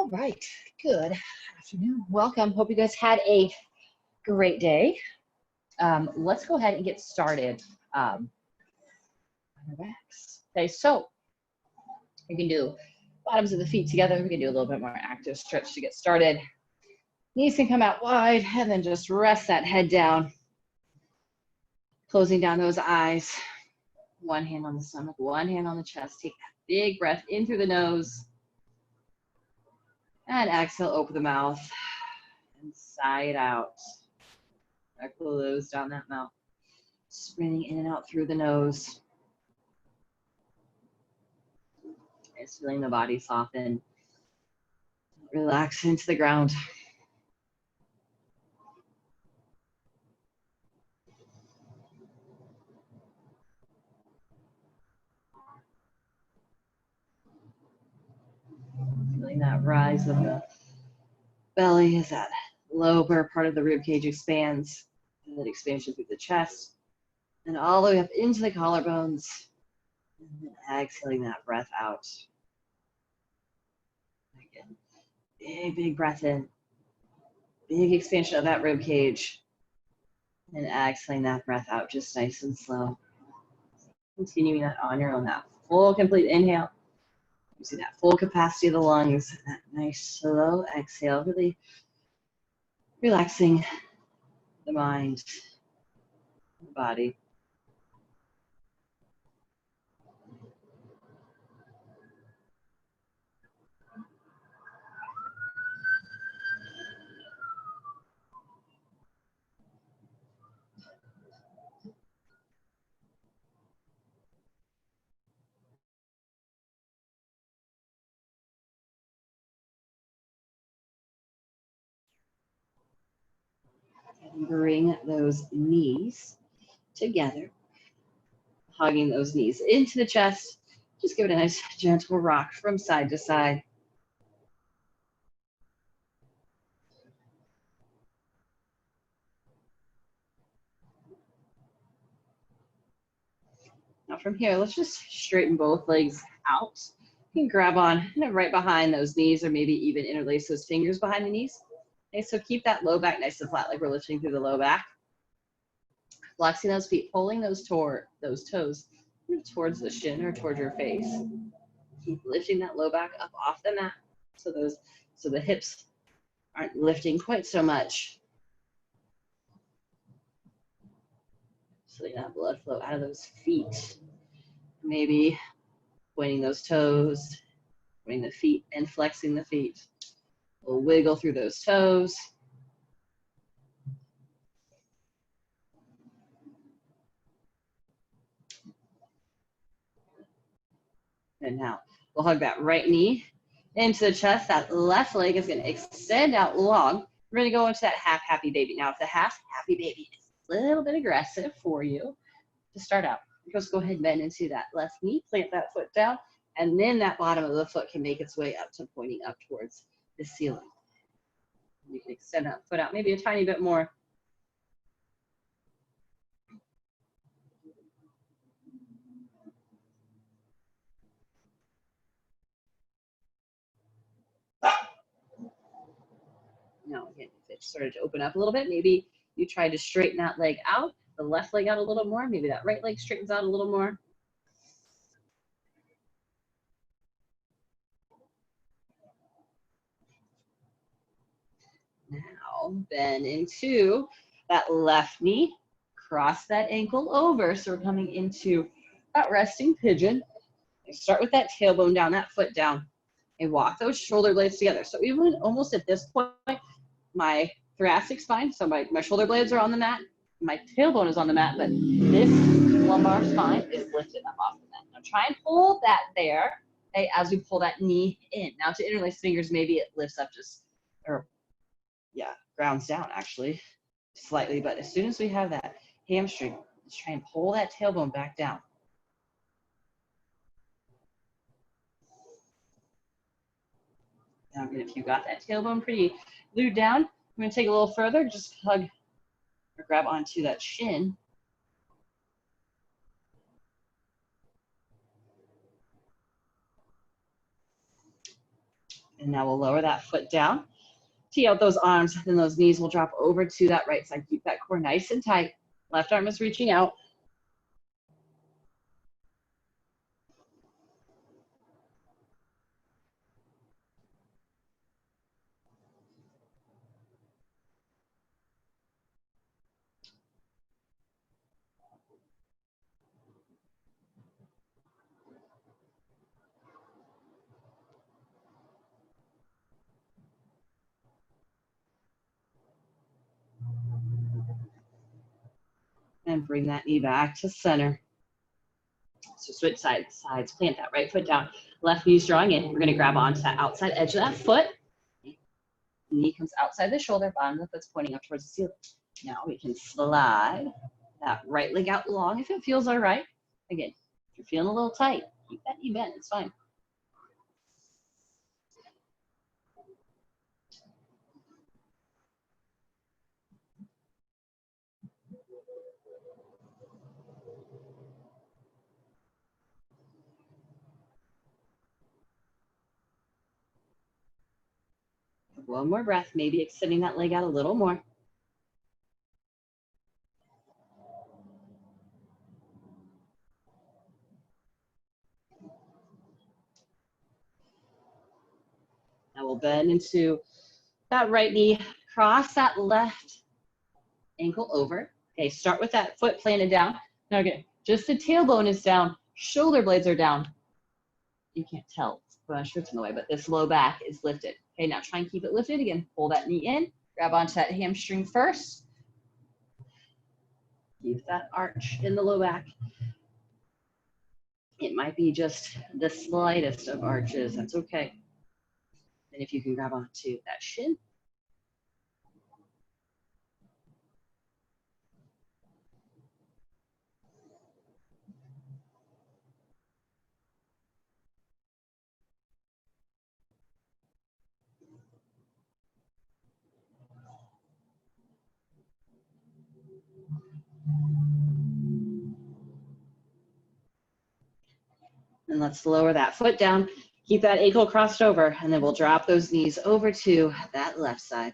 All right, good afternoon. Welcome. Hope you guys had a great day. Let's go ahead and get started on our backs. Okay, so you can do bottoms of the feet together. We can do a little bit more active stretch to get started. Knees can come out wide, and then just rest that head down, closing down those eyes. One hand on the stomach, one hand on the chest. Take that big breath in through the nose. And exhale, open the mouth and sigh it out. Close down that mouth. Spinning in and out through the nose. Just feeling the body soften. Relax into the ground. Feeling that rise of the belly as that lower part of the rib cage expands. And that expansion through the chest. And all the way up into the collarbones. And then exhaling that breath out. Again, big breath in. Big expansion of that rib cage. And exhaling that breath out just nice and slow. Continuing that on your own, that full complete inhale. Using that full capacity of the lungs. That nice slow exhale, really relaxing the mind, the body. And bring those knees together, hugging those knees into the chest. Just give it a nice gentle rock from side to side. Now from here, let's just straighten both legs out. You can grab on right behind those knees, or maybe even interlace those fingers behind the knees. Okay, so keep that low back nice and flat, like we're lifting through the low back. Flexing those feet, pulling those toes towards the shin or towards your face. Keep lifting that low back up off the mat, so the hips aren't lifting quite so much. So letting that blood flow out of those feet. Maybe pointing those toes, pointing the feet, and flexing the feet. We'll wiggle through those toes. And now we'll hug that right knee into the chest. That left leg is going to extend out long. We're going to go into that half happy baby. Now, if the half happy baby is a little bit aggressive for you to start out, just go ahead and bend into that left knee, plant that foot down, and then that bottom of the foot can make its way up to pointing up towards the ceiling. You can extend that foot out maybe a tiny bit more. Now, again, if it started to open up a little bit, maybe you try to straighten that leg out, the left leg out a little more, maybe that right leg straightens out a little more. Now, bend into that left knee, cross that ankle over. So we're coming into that resting pigeon. And start with that tailbone down, that foot down, and walk those shoulder blades together. So even almost at this point, my thoracic spine, so my shoulder blades are on the mat, my tailbone is on the mat, but this lumbar spine is lifted up off the mat. Now try and hold that there, okay, as we pull that knee in. Now to interlace fingers, maybe it lifts up just, or yeah, grounds down actually, slightly, but as soon as we have that hamstring, let's try and pull that tailbone back down. Now, if you got that tailbone pretty glued down, I'm going to take a little further, just hug or grab onto that shin. And now we'll lower that foot down. Tee out those arms, then those knees will drop over to that right side. Keep that core nice and tight. Left arm is reaching out. And bring that knee back to center. So switch sides, plant that right foot down. Left knee's drawing in. We're gonna grab onto that outside edge of that foot. Knee comes outside the shoulder, bottom of the foot's pointing up towards the ceiling. Now we can slide that right leg out long if it feels all right. Again, if you're feeling a little tight, keep that knee bent, it's fine. One more breath, maybe extending that leg out a little more. Now we'll bend into that right knee, cross that left ankle over. Okay, start with that foot planted down. Now again, just the tailbone is down, shoulder blades are down. You can't tell, my shirt's in the way, but this low back is lifted. Okay, now try and keep it lifted. Again, pull that knee in, grab onto that hamstring first. Keep that arch in the low back. It might be just the slightest of arches, that's okay. And if you can grab onto that shin. And let's lower that foot down. Keep that ankle crossed over, and then we'll drop those knees over to that left side.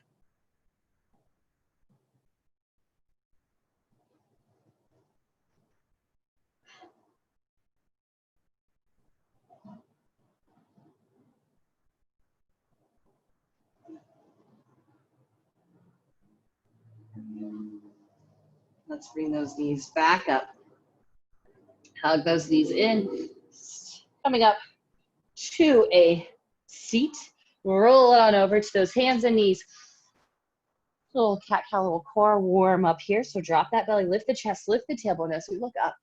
Let's bring those knees back up. Hug those knees in. Coming up to a seat. Roll it on over to those hands and knees. Little cat-cow, little core warm up here. So drop that belly, lift the chest, lift the tailbone as we look up.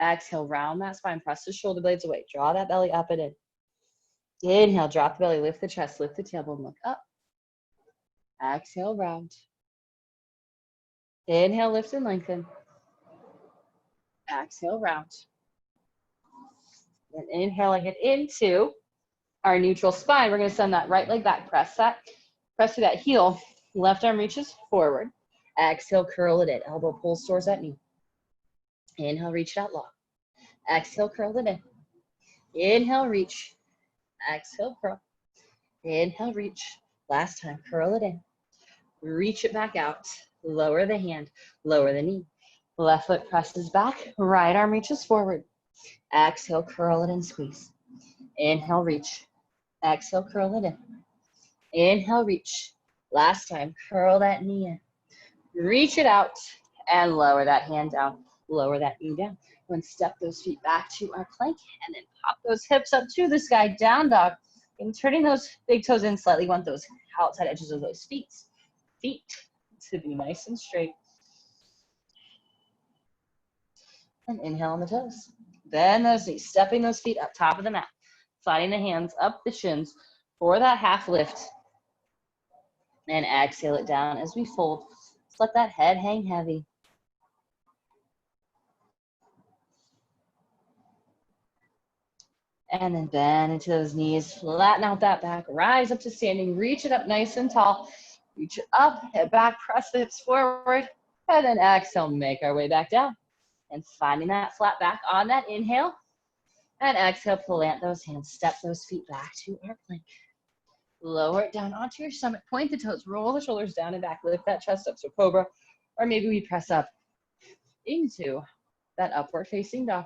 Exhale, round that spine, press the shoulder blades away. Draw that belly up and in. Inhale, drop the belly, lift the chest, lift the tailbone, look up. Exhale, round. Inhale, lift and lengthen. Exhale, round. And inhaling it into our neutral spine. We're going to send that right leg back. Press to that heel. Left arm reaches forward. Exhale, curl it in. Elbow pulls towards that knee. Inhale, reach it out long. Exhale, curl it in. Inhale, reach. Exhale, curl. Inhale, reach. Last time, curl it in. Reach it back out. Lower the hand, lower the knee. Left foot presses back. Right arm reaches forward. Exhale, curl it and squeeze. Inhale, reach. Exhale, curl it in. Inhale, reach. Last time, curl that knee in. Reach it out and lower that hand down. Lower that knee down. Then step those feet back to our plank and then pop those hips up to the sky, down dog. And turning those big toes in slightly. Want those outside edges of those feet to be nice and straight. And inhale on the toes. Bend those knees, stepping those feet up top of the mat. Sliding the hands up the shins for that half lift. And exhale it down as we fold. Just let that head hang heavy. And then bend into those knees, flatten out that back, rise up to standing, reach it up nice and tall. Reach it up, head back, press the hips forward, and then exhale, make our way back down. And finding that flat back on that inhale. And exhale, plant those hands, step those feet back to our plank. Lower it down onto your stomach. Point the toes. Roll the shoulders down and back. Lift that chest up. So cobra. Or maybe we press up into that upward facing dog.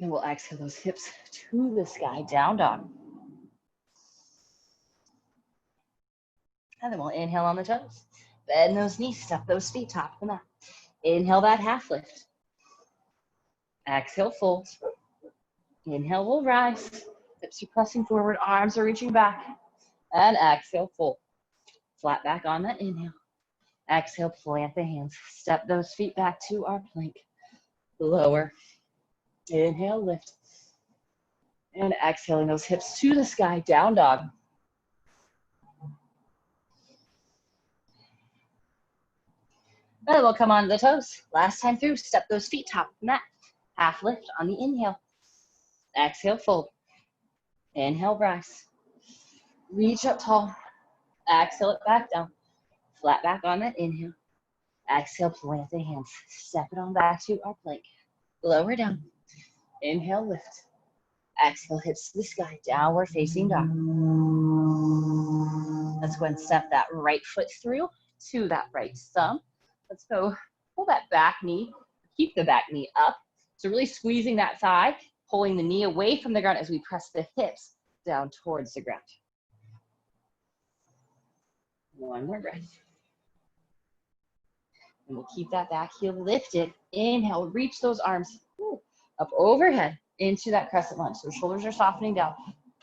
And we'll exhale those hips to the sky. Down dog. And then we'll inhale on the toes. Bend those knees. Step those feet. Top of the mat. Inhale that half lift. Exhale, fold. Inhale, we'll rise. Hips are pressing forward, arms are reaching back. And exhale, fold. Flat back on that inhale. Exhale, plant the hands. Step those feet back to our plank. Lower. Inhale, lift. And exhaling those hips to the sky, down dog. And then we'll come onto the toes. Last time through, step those feet top of the mat. Half lift on the inhale. Exhale, fold. Inhale, rise. Reach up tall. Exhale it back down. Flat back on that inhale. Exhale, plant the hands. Step it on back to our plank. Lower down. Inhale, lift. Exhale, hips to the sky. Downward facing dog. Let's go and step that right foot through to that right thumb. Let's go pull that back knee. Keep the back knee up. So really squeezing that thigh, pulling the knee away from the ground as we press the hips down towards the ground. One more breath. And we'll keep that back heel lifted. Inhale, reach those arms up overhead into that crescent lunge. So shoulders are softening down,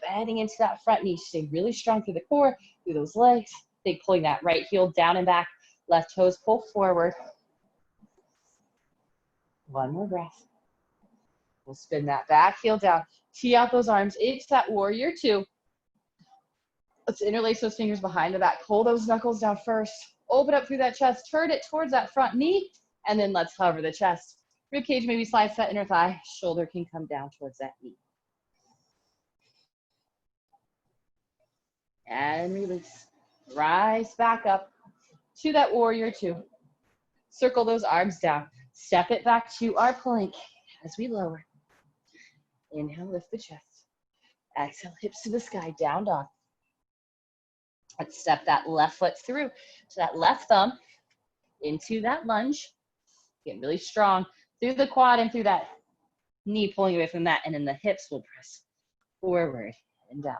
bending into that front knee. Stay really strong through the core, through those legs. Stay pulling that right heel down and back. Left toes pull forward. One more breath. We'll spin that back heel down. Tee out those arms into that warrior two. Let's interlace those fingers behind the back. Pull those knuckles down first. Open up through that chest. Turn it towards that front knee. And then let's hover the chest. Rib cage maybe slides that inner thigh. Shoulder can come down towards that knee. And release. Rise back up to that warrior two. Circle those arms down. Step it back to our plank as we lower. Inhale, lift the chest. Exhale, hips to the sky, down dog. Let's step that left foot through to that left thumb into that lunge. Get really strong through the quad and through that knee, pulling away from that, and then the hips will press forward and down.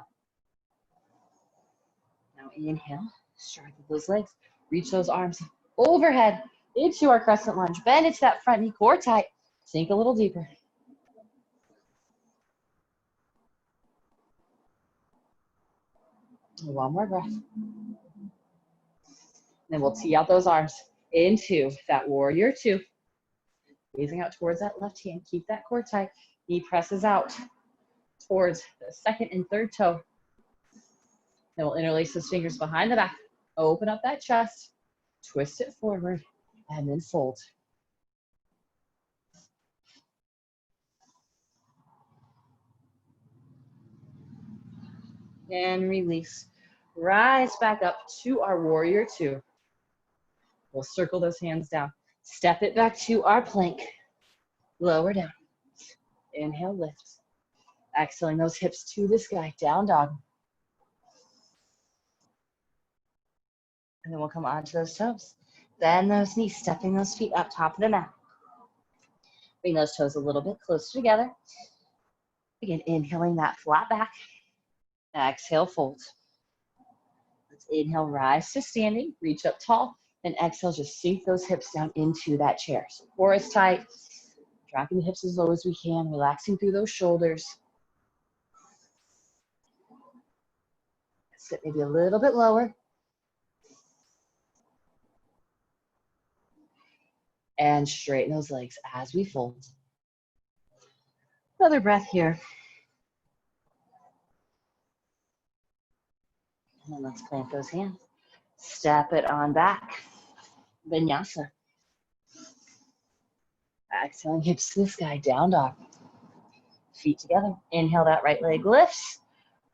Now inhale, strengthen those legs, reach those arms overhead into our crescent lunge. Bend into that front knee, core tight, sink a little deeper. One more breath. Then we'll tee out those arms into that warrior two. Raising out towards that left hand. Keep that core tight. Knee presses out towards the second and third toe. Then we'll interlace those fingers behind the back. Open up that chest. Twist it forward. And then fold. And release. Rise back up to our warrior two. We'll circle those hands down. Step it back to our plank. Lower down. Inhale, lift. Exhaling those hips to the sky, down dog. And then we'll come onto those toes. Bend those knees, stepping those feet up top of the mat. Bring those toes a little bit closer together. Again, inhaling that flat back. Exhale, fold. Let's inhale, rise to standing, reach up tall, and exhale, just sink those hips down into that chair. So core is tight, dropping the hips as low as we can, relaxing through those shoulders. Sit maybe a little bit lower. And straighten those legs as we fold. Another breath here. And then let's plant those hands. Step it on back. Vinyasa. Exhaling, hips to the sky, down dog. Feet together. Inhale, that right leg lifts.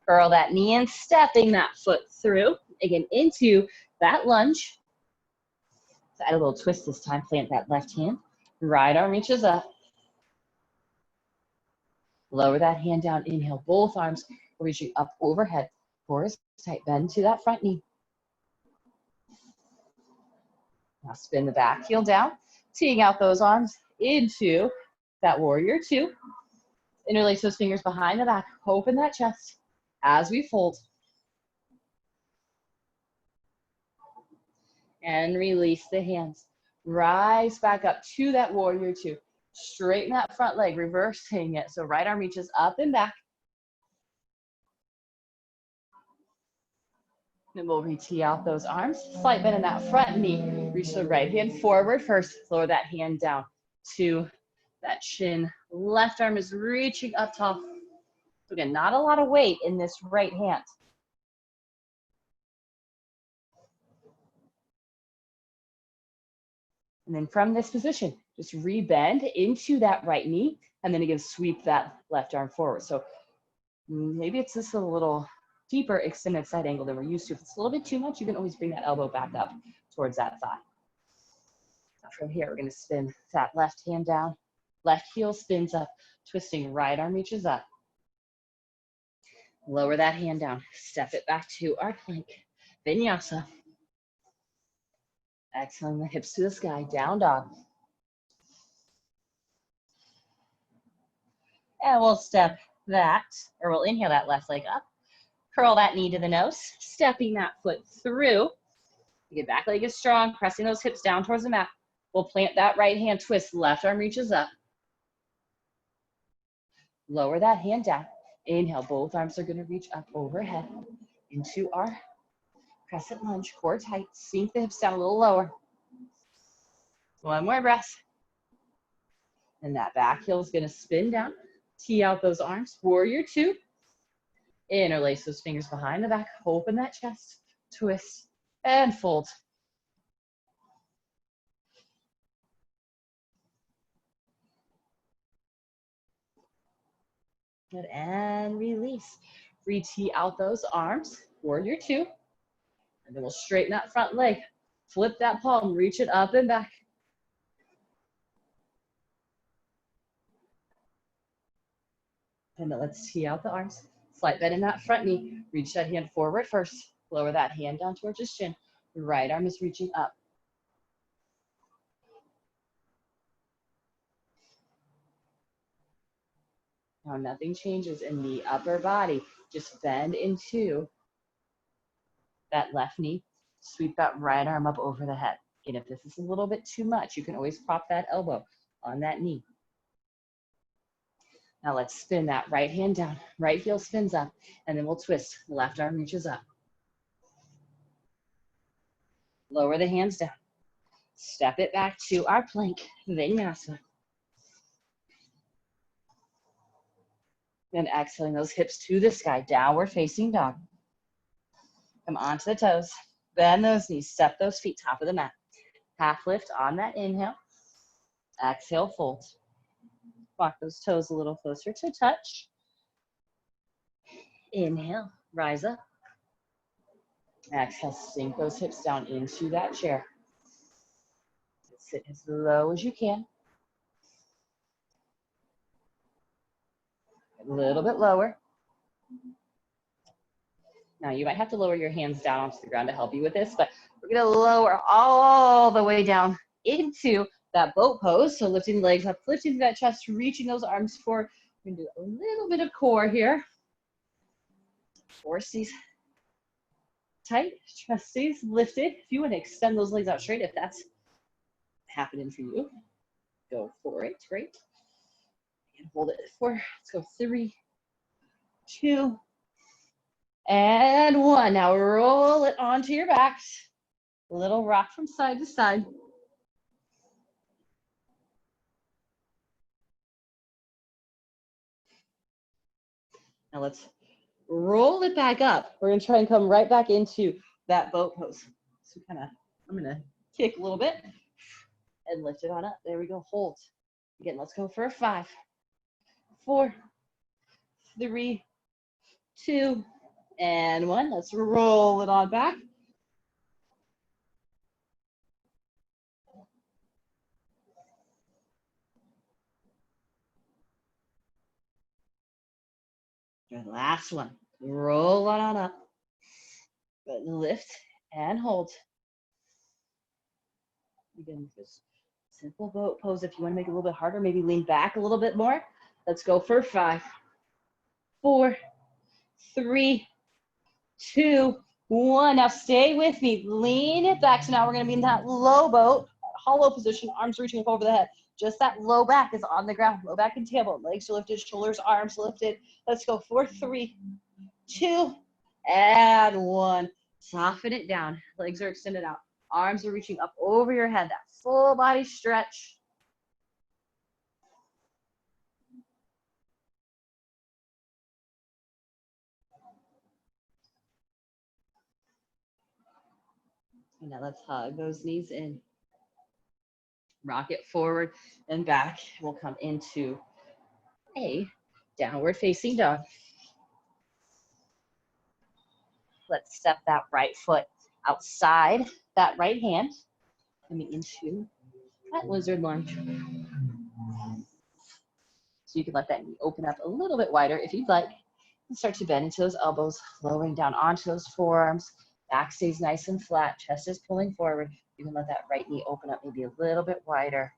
Curl that knee in, stepping that foot through. Again, into that lunge. So add a little twist this time. Plant that left hand. Right arm reaches up. Lower that hand down. Inhale, both arms reaching up overhead. Core is tight, bend to that front knee. Now spin the back heel down, teeing out those arms into that warrior two. Interlace those fingers behind the back, open that chest as we fold. And release the hands. Rise back up to that warrior two. Straighten that front leg, reversing it. So right arm reaches up and back. Then we'll re-tee out those arms. Slight bend in that front knee. Reach the right hand forward first. Lower that hand down to that shin. Left arm is reaching up tall. So again, not a lot of weight in this right hand. And then from this position, just re-bend into that right knee, and then again, sweep that left arm forward. So maybe it's just a little deeper extended side angle than we're used to. If it's a little bit too much, you can always bring that elbow back up towards that thigh. Now from here, we're gonna spin that left hand down, left heel spins up, twisting right arm reaches up. Lower that hand down, step it back to our plank, vinyasa. Exhaling the hips to the sky, down dog. And we'll step that, or we'll inhale that left leg up. Curl that knee to the nose, stepping that foot through. Your back leg is strong, pressing those hips down towards the mat. We'll plant that right hand, twist, left arm reaches up. Lower that hand down. Inhale, both arms are gonna reach up overhead into our crescent lunge, core tight. Sink the hips down a little lower. One more breath. And that back heel is gonna spin down. Tee out those arms, warrior two. Interlace those fingers behind the back, open that chest, twist, and fold. Good, and release. Re-tee out those arms, warrior two. And then we'll straighten that front leg. Flip that palm, reach it up and back. And then let's tee out the arms. Slight bend in that front knee. Reach that hand forward first. Lower that hand down towards his chin. Right arm is reaching up. Now nothing changes in the upper body. Just bend into that left knee. Sweep that right arm up over the head. And if this is a little bit too much, you can always prop that elbow on that knee. Now let's spin that right hand down. Right heel spins up, and then we'll twist. Left arm reaches up. Lower the hands down. Step it back to our plank, vinyasa. Then exhaling those hips to the sky, downward facing dog. Come onto the toes, bend those knees, step those feet, top of the mat. Half lift on that inhale. Exhale, fold. Walk those toes a little closer to touch. Inhale, rise up. Exhale, sink those hips down into that chair. Sit as low as you can. A little bit lower. Now you might have to lower your hands down onto the ground to help you with this, but we're gonna lower all the way down into that boat pose. So lifting the legs up, lifting that chest, reaching those arms forward. We're gonna do a little bit of core here. Core stays tight, chest stays lifted. If you wanna extend those legs out straight, if that's happening for you, go for it, great. And hold it for, let's go 3, 2, and 1. Now roll it onto your backs. A little rock from side to side. Now let's roll it back up. We're gonna try and come right back into that boat pose. So I'm gonna kick a little bit and lift it on up. There we go, hold. Again, let's go for a 5, 4, 3, 2, and 1. Let's roll it on back. Good, last one. Roll on up. Lift and hold. Again, just simple boat pose. If you want to make it a little bit harder, maybe lean back a little bit more. Let's go for 5, 4, 3, 2, 1. Now stay with me. Lean it back. So now we're going to be in that low boat, hollow position, arms reaching up over the head. Just that low back is on the ground. Low back and tailbone. Legs are lifted, shoulders, arms lifted. Let's go. 4, 3, 2, and 1. Soften it down. Legs are extended out. Arms are reaching up over your head. That full body stretch. And now let's hug those knees in. Rock it forward and back. We'll come into a downward facing dog. Let's step that right foot outside that right hand, coming into that lizard lunge. So you can let that knee open up a little bit wider if you'd like. And start to bend into those elbows, lowering down onto those forearms. Back stays nice and flat, chest is pulling forward. You can let that right knee open up maybe a little bit wider.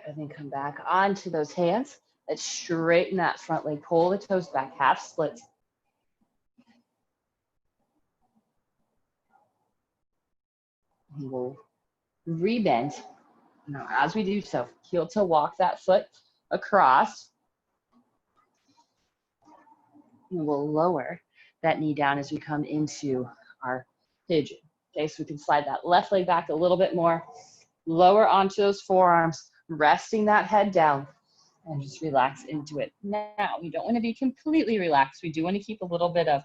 And then come back onto those hands. Let's straighten that front leg, pull the toes back, half splits. And we'll rebend. Now, as we do so, heel to walk that foot across. And we'll lower that knee down as we come into our pigeon. Okay, so we can slide that left leg back a little bit more, lower onto those forearms, resting that head down, and just relax into it. Now, we don't want to be completely relaxed. We do want to keep a little bit of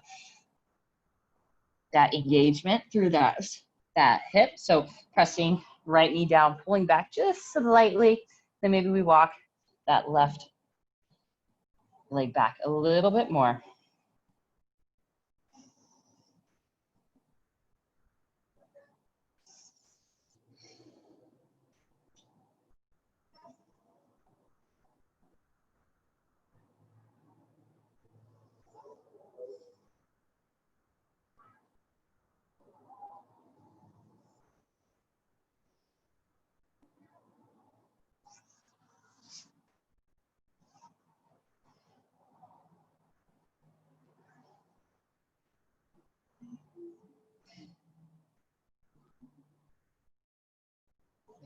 that engagement through that hip. So pressing right knee down, pulling back just slightly. Then maybe we walk that left leg back a little bit more.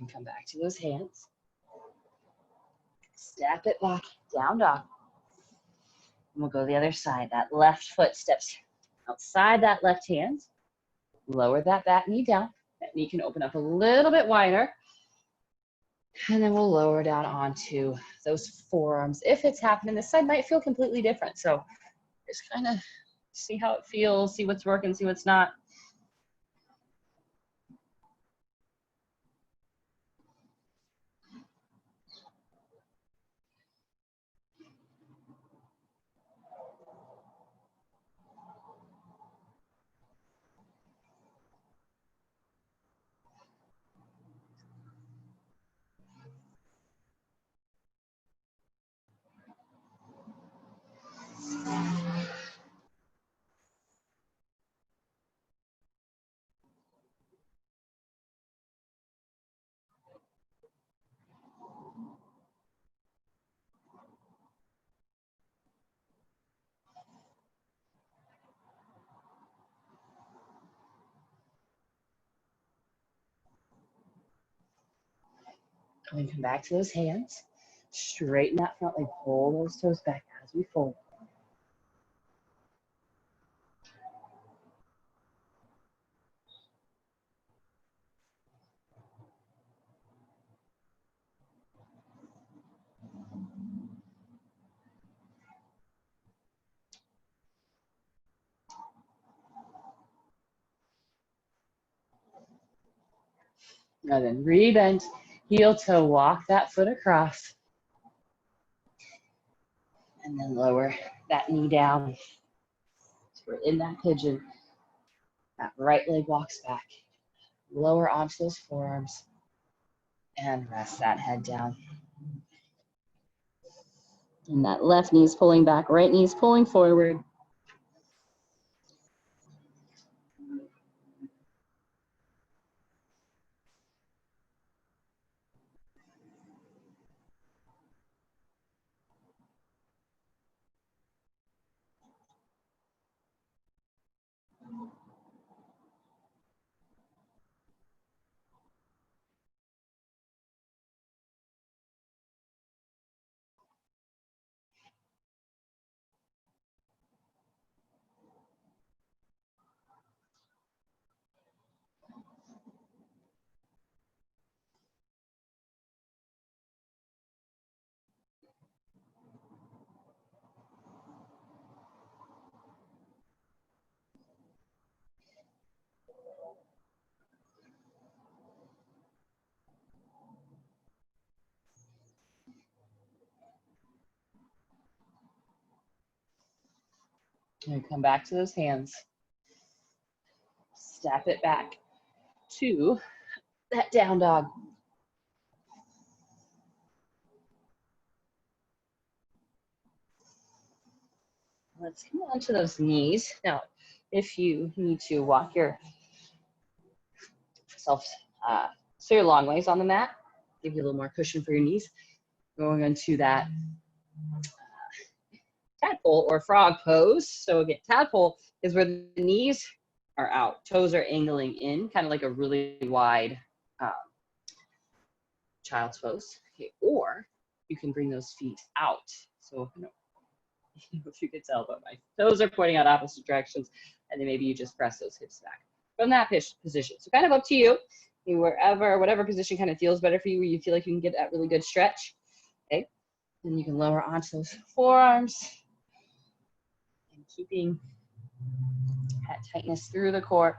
And come back to those hands. Step it back, down dog. And we'll go the other side. That left foot steps outside that left hand. Lower that back knee down. That knee can open up a little bit wider. And then we'll lower down onto those forearms. If it's happening, this side might feel completely different. So just kind of see how it feels, see what's working, see what's not. And then come back to those hands. Straighten that front leg, pull those toes back as we fold. And then rebend, heel to walk that foot across. And then lower that knee down. So we're in that pigeon. That right leg walks back. Lower onto those forearms. And rest that head down. And that left knee is pulling back, right knee is pulling forward. And come back to those hands. Step it back to that down dog. Let's come on to those knees. Now, if you need to walk yourself so your long ways on the mat, give you a little more cushion for your knees. Going into that tadpole or frog pose. So again, tadpole is where the knees are out, toes are angling in, kind of like a really wide child's pose. Okay, or you can bring those feet out. So if you could tell, but my toes are pointing out opposite directions, and then maybe you just press those hips back from that position. So kind of up to you, whatever position kind of feels better for you, where you feel like you can get that really good stretch. Okay, then you can lower onto those forearms and keeping that tightness through the core,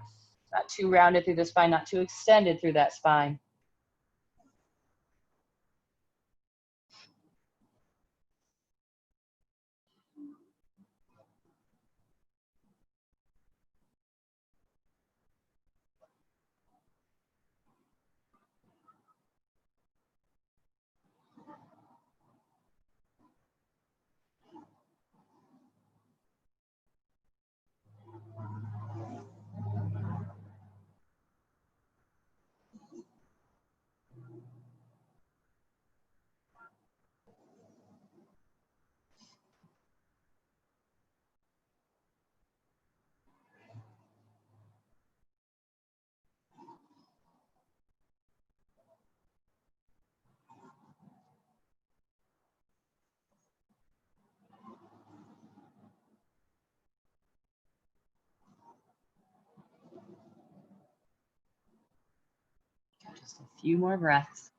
not too rounded through the spine, not too extended through that spine. Just a few more breaths.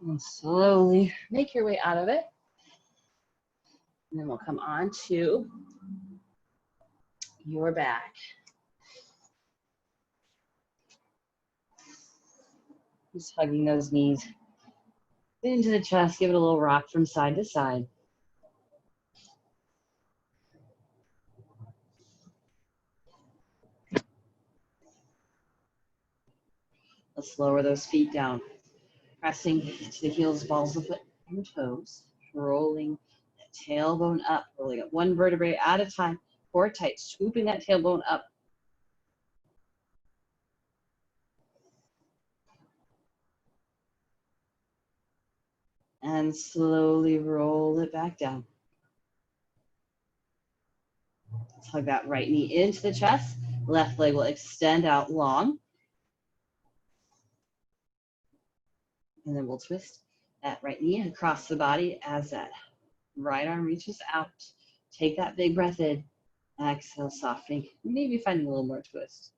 And slowly make your way out of it. And then we'll come on to your back. Just hugging those knees into the chest. Give it a little rock from side to side. Let's lower those feet down. Pressing to the heels, balls of the foot, and toes. Rolling that tailbone up. Rolling it one vertebrae at a time. Core tight. Swooping that tailbone up. And slowly roll it back down. Let's hug that right knee into the chest. Left leg will extend out long. And then we'll twist that right knee across the body as that right arm reaches out. Take that big breath in. Exhale, softening. Maybe finding a little more twist.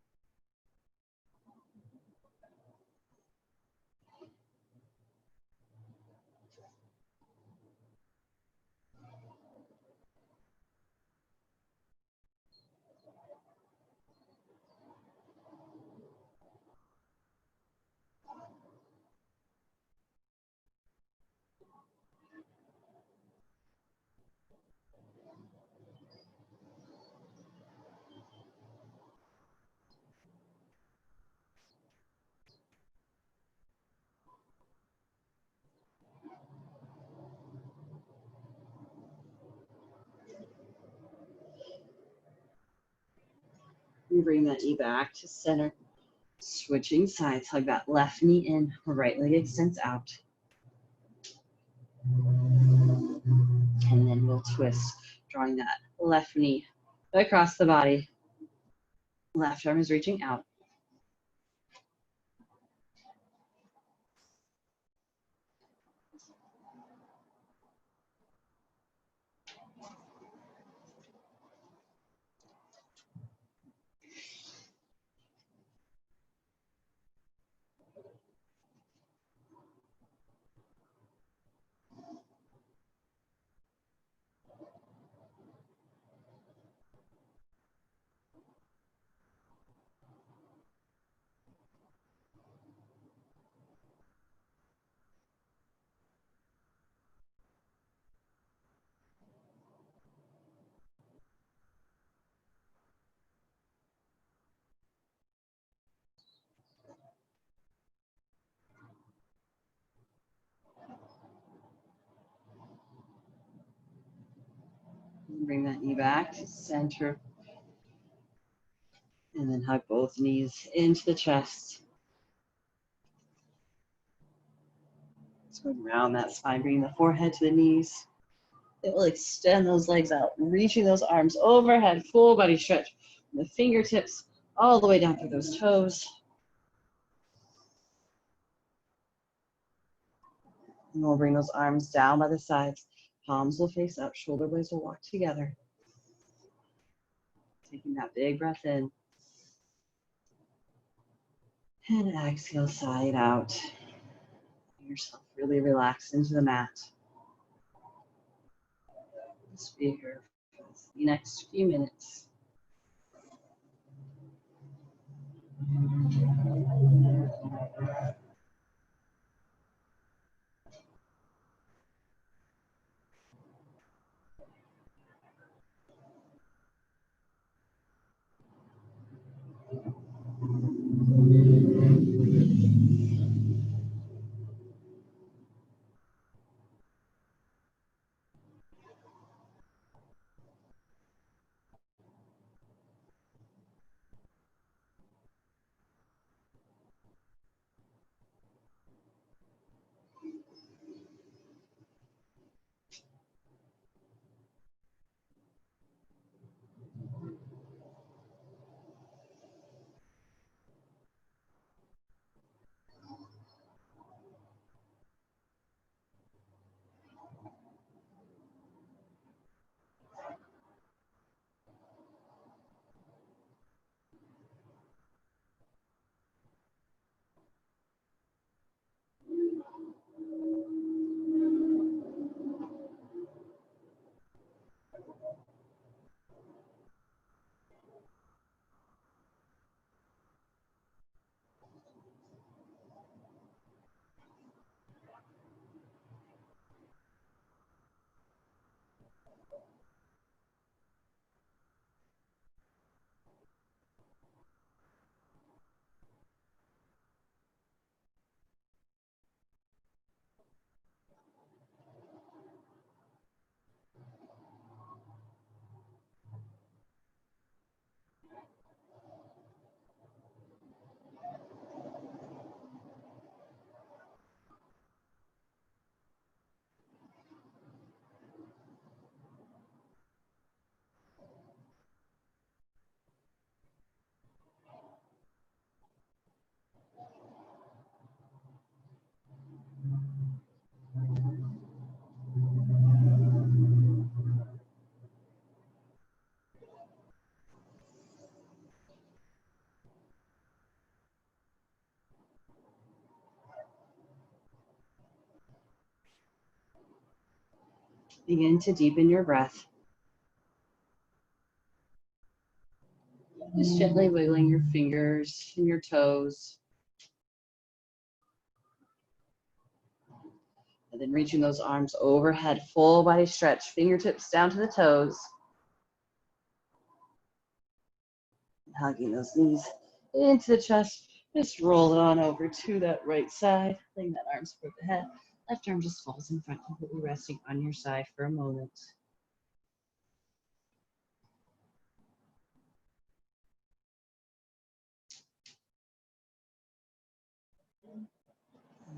Bring that knee back to center. Switching sides, hug that left knee in, right leg extends out. And then we'll twist, drawing that left knee across the body. Left arm is reaching out. Bring that knee back to center. And then hug both knees into the chest. Just going around that spine, bringing the forehead to the knees. It will extend those legs out, reaching those arms overhead, full body stretch. From the fingertips all the way down through those toes. And we'll bring those arms down by the sides. Palms will face up, shoulder blades will walk together. Taking that big breath in. And exhale, side out. Let yourself really relax into the mat. Just be here for the next few minutes. Begin to deepen your breath. Just gently wiggling your fingers and your toes. And then reaching those arms overhead, full body stretch, fingertips down to the toes. Hugging those knees into the chest. Just roll it on over to that right side. Laying that arm support the head. Left arm just falls in front, completely resting on your side for a moment.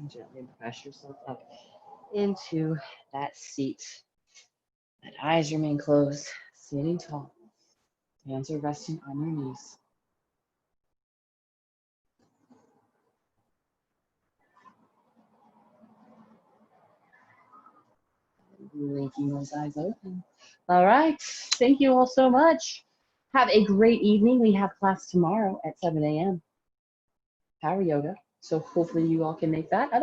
And gently press yourself up into that seat. That eyes remain closed, standing tall. Hands are resting on your knees. Blinking those eyes open. All right. Thank you all so much. Have a great evening. We have class tomorrow at 7 a.m. Power yoga. So hopefully you all can make that.